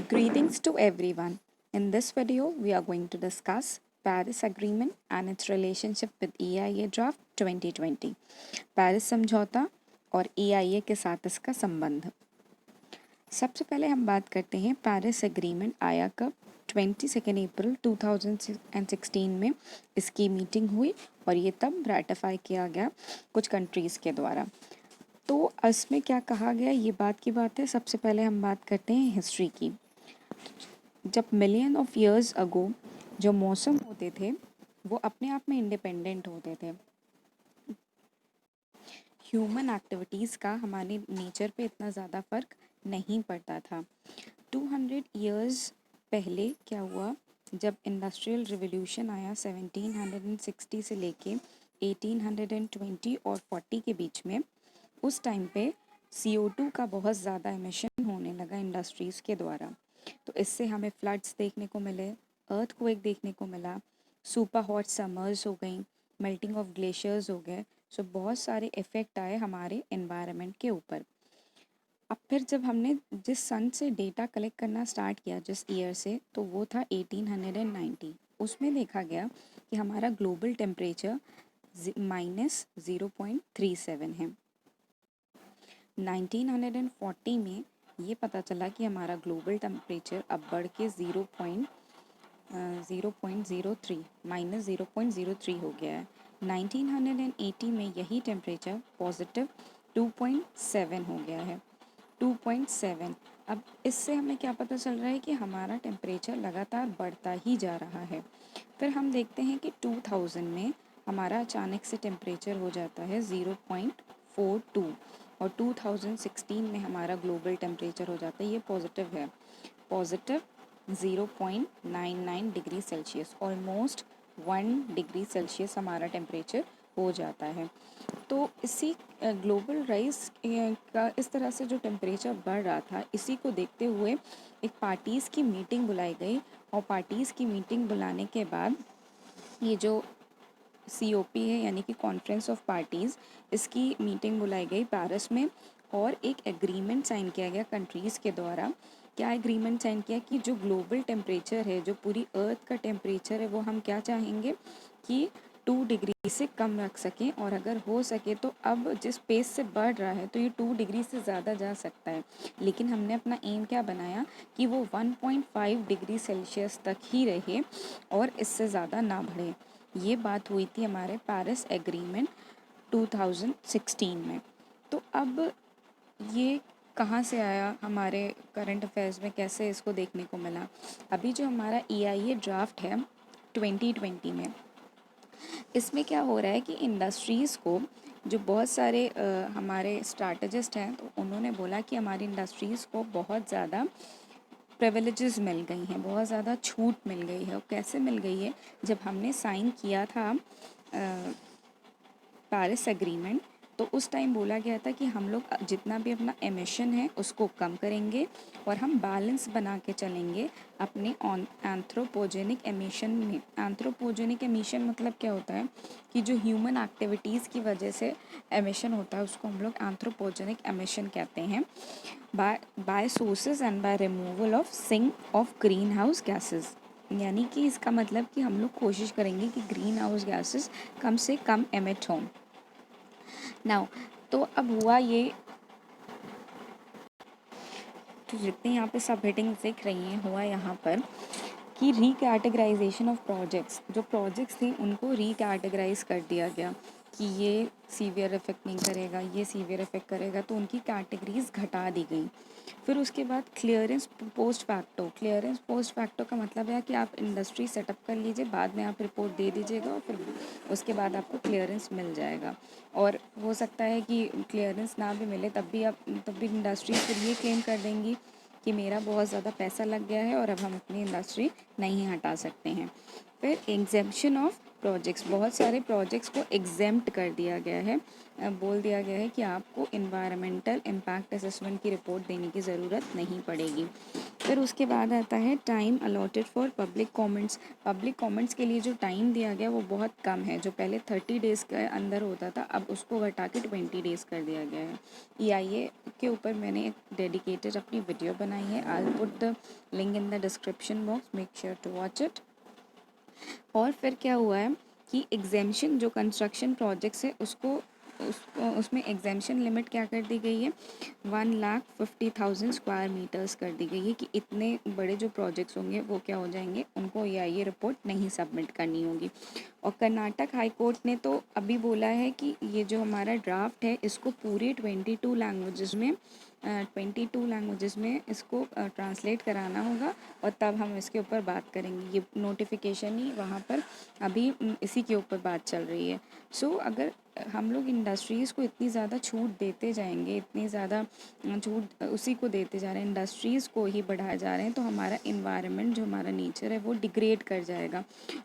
Greetings to everyone. In this video, we are going to discuss Paris Agreement and its relationship with EIA Draft 2020. Paris समझौता और EIA के साथ इसका संबंध। सबसे पहले हम बात करते हैं पेरिस एग्रीमेंट आया कब। 22 अप्रैल 2016 में इसकी मीटिंग हुई और ये तब रेटिफाई किया गया कुछ कंट्रीज़ के द्वारा। तो इसमें क्या कहा गया, ये बात की बात है। सबसे पहले हम बात करते हैं हिस्ट्री की। जब मिलियन ऑफ ईयर्स अगो जो मौसम होते थे वो अपने आप में इंडिपेंडेंट होते थे। ह्यूमन एक्टिविटीज़ का हमारे नेचर पे इतना ज़्यादा फ़र्क नहीं पड़ता था। 200 ईयर्स पहले क्या हुआ, जब इंडस्ट्रियल रिवॉल्यूशन आया 1760 से लेके 1820 और 40 के बीच में, उस टाइम पे CO2 का बहुत ज़्यादा एमिशन होने लगा इंडस्ट्रीज़ के द्वारा। तो इससे हमें फ्लड्स देखने को मिले, अर्थक्वेक देखने को मिला, सुपर हॉट समर्स हो गई, मेल्टिंग ऑफ ग्लेशियर्स हो गए। सो बहुत सारे इफ़ेक्ट आए हमारे एनवायरनमेंट के ऊपर। अब फिर जब हमने जिस सन से डेटा कलेक्ट करना स्टार्ट किया जिस ईयर से, तो वो था 1890। उसमें देखा गया कि हमारा ग्लोबल टेम्परेचर -0.37 है। 1940 में ये पता चला कि हमारा ग्लोबल टेम्परेचर अब बढ़ के 0.03 -0.03 हो गया है। 1980 में यही टेम्परेचर पॉजिटिव 2.7 हो गया है। 2.7। अब इससे हमें क्या पता चल रहा है कि हमारा टेम्परेचर लगातार बढ़ता ही जा रहा है। फिर हम देखते हैं कि 2000 में हमारा अचानक से टेम्परेचर हो जाता है 0.42 और 2016 में हमारा ग्लोबल टेम्परेचर हो जाता है, ये पॉजिटिव है, positive 0.99 degree Celsius, almost 1 degree Celsius हमारा टेम्परेचर हो जाता है। तो इसी ग्लोबल राइज का इस तरह से जो टेम्परेचर बढ़ रहा था, इसी को देखते हुए एक पार्टीज़ की मीटिंग बुलाई गई और पार्टीज़ की मीटिंग बुलाने के बाद ये जो COP है यानी कि कॉन्फ्रेंस ऑफ पार्टीज़, इसकी मीटिंग बुलाई गई पेरिस में और एक एग्रीमेंट साइन किया गया कंट्रीज़ के द्वारा। क्या एग्रीमेंट साइन किया कि जो ग्लोबल टेम्परेचर है, जो पूरी अर्थ का टेम्परेचर है, वो हम क्या चाहेंगे कि 2 डिग्री से कम रख सकें, और अगर हो सके तो अब जिस पेस से बढ़ रहा है तो ये 2 डिग्री से ज़्यादा जा सकता है, लेकिन हमने अपना एम क्या बनाया कि वो 1.5 डिग्री सेल्सियस तक ही रहे और इससे ज़्यादा ना बढ़े। ये बात हुई थी हमारे पेरिस एग्रीमेंट 2016 में। तो अब ये कहाँ से आया हमारे करंट अफेयर्स में, कैसे इसको देखने को मिला। अभी जो हमारा EIA ड्राफ्ट है 2020 में, इसमें क्या हो रहा है कि इंडस्ट्रीज़ को जो बहुत सारे हमारे स्ट्रैटेजिस्ट हैं, तो उन्होंने बोला कि हमारी इंडस्ट्रीज़ को बहुत ज़्यादा प्रिविलेजेस मिल गई हैं, बहुत ज़्यादा छूट मिल गई है। और कैसे मिल गई है, जब हमने साइन किया था पेरिस एग्रीमेंट, तो उस टाइम बोला गया था कि हम लोग जितना भी अपना एमिशन है उसको कम करेंगे और हम बैलेंस बना के चलेंगे अपने एंथ्रोपोजेनिक एमिशन में। एंथ्रोपोजेनिक एमिशन मतलब क्या होता है कि जो ह्यूमन एक्टिविटीज़ की वजह से एमिशन होता है उसको हम लोग एंथ्रोपोजेनिक एमिशन कहते हैं। By sources and by removal of sink of greenhouse gases, यानी कि इसका मतलब कि हम लोग कोशिश करेंगे कि ग्रीन हाउस गैसेस कम से कम एमिट हों। नाउ तो अब हुआ ये, तो जितने यहाँ पे सब हेडिंग्स दिख रही हैं, हुआ यहाँ पर कि रीकैटेगराइजेशन ऑफ प्रोजेक्ट्स। जो प्रोजेक्ट्स थे उनको रीकैटेगराइज कर दिया गया कि ये सीवियर इफेक्ट नहीं करेगा, ये सीवियर इफेक्ट करेगा, तो उनकी कैटेगरीज घटा दी गई। फिर उसके बाद clearance post facto. Clearance post facto का मतलब है कि आप इंडस्ट्री सेटअप कर लीजिए, बाद में आप रिपोर्ट दे दीजिएगा और फिर उसके बाद आपको क्लियरेंस मिल जाएगा। और हो सकता है कि क्लियरेंस ना भी मिले तब भी इंडस्ट्री फिर ये क्लेम कर देंगी कि मेरा बहुत ज़्यादा पैसा लग गया है और अब हम अपनी इंडस्ट्री नहीं हटा सकते हैं। फिर एग्जेम्पशन ऑफ प्रोजेक्ट्स, बहुत सारे प्रोजेक्ट्स को एग्जेम्प्ट कर दिया गया है। बोल दिया गया है कि आपको इन्वायरमेंटल इम्पैक्ट असेसमेंट की रिपोर्ट देने की ज़रूरत नहीं पड़ेगी। फिर उसके बाद आता है time allotted for public comments. Public comments के लिए जो टाइम दिया गया वो बहुत कम है, जो पहले 30 डेज़ के अंदर होता था अब उसको घटा के 20 डेज़ कर दिया गया है। EIA के ऊपर मैंने एक डेडिकेटेड अपनी वीडियो बनाई है, I put the link in the description box, make sure to watch it. और फिर क्या हुआ है कि एग्जेम्पशन जो कंस्ट्रक्शन प्रोजेक्ट्स है उसमें एग्जेम्पशन लिमिट क्या कर दी गई है, 1,50,000 स्क्वायर मीटर्स कर दी गई है कि इतने बड़े जो प्रोजेक्ट्स होंगे वो क्या हो जाएंगे, उनको EIA रिपोर्ट नहीं सबमिट करनी होगी। और कर्नाटक हाई कोर्ट ने तो अभी बोला है कि ये जो हमारा ड्राफ्ट है इसको पूरे 22 लैंग्वेजेस में इसको ट्रांसलेट कराना होगा और तब हम इसके ऊपर बात करेंगे। ये नोटिफिकेशन ही वहाँ पर अभी इसी के ऊपर बात चल रही है। सो अगर हम लोग इंडस्ट्रीज़ को इतनी ज़्यादा छूट देते जाएंगे, इतनी ज़्यादा छूट उसी को देते जा रहे हैं, इंडस्ट्रीज़ को ही बढ़ाए जा रहे हैं, तो हमारा इन्वायरमेंट जो हमारा नेचर है वो डिग्रेड कर जाएगा।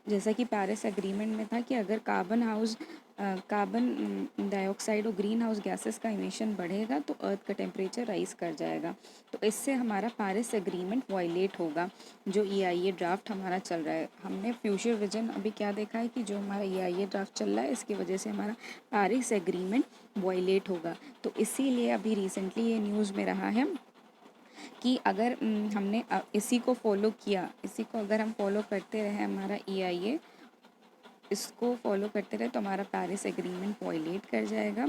जैसा कि पेरिस एग्रीमेंट में था कि अगर कार्बन डाइऑक्साइड और ग्रीन हाउस गैसेस का इमिशन बढ़ेगा तो अर्थ का टेम्परेचर राइज कर जाएगा। तो इससे हमारा पेरिस एग्रीमेंट वायलेट होगा, जो EIA ड्राफ्ट हमारा चल रहा है। हमने फ्यूचर विजन अभी क्या देखा है कि जो हमारा EIA ड्राफ्ट चल रहा है इसकी वजह से हमारा पेरिस एग्रीमेंट वायलेट होगा। तो इसीलिए अभी रिसेंटली ये न्यूज़ में रहा है कि अगर हमने इसी को फॉलो किया, इसी को अगर हम फॉलो करते रहे, हमारा EIA इसको फॉलो करते रहे तो हमारा पेरिस एग्रीमेंट वायलेट कर जाएगा।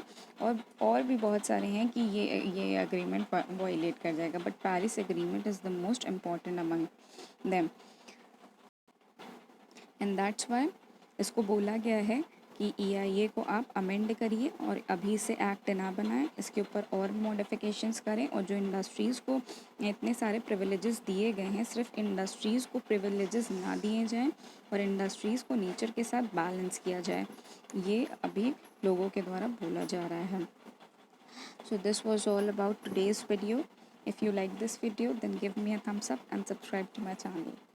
और भी बहुत सारे हैं कि ये एग्रीमेंट वायलेट कर जाएगा, but Paris agreement is the most important among them, and that's why इसको बोला गया है कि EIA को आप अमेंड करिए और अभी से एक्ट ना बनाएं, इसके ऊपर और मॉडिफिकेशंस करें। और जो इंडस्ट्रीज़ को इतने सारे प्रिविलेजेस दिए गए हैं, सिर्फ इंडस्ट्रीज़ को प्रिविलेजेस ना दिए जाएं और इंडस्ट्रीज़ को नेचर के साथ बैलेंस किया जाए, ये अभी लोगों के द्वारा बोला जा रहा है। So this was all about today's video. If you like this video, then give me a thumbs up and subscribe to my channel.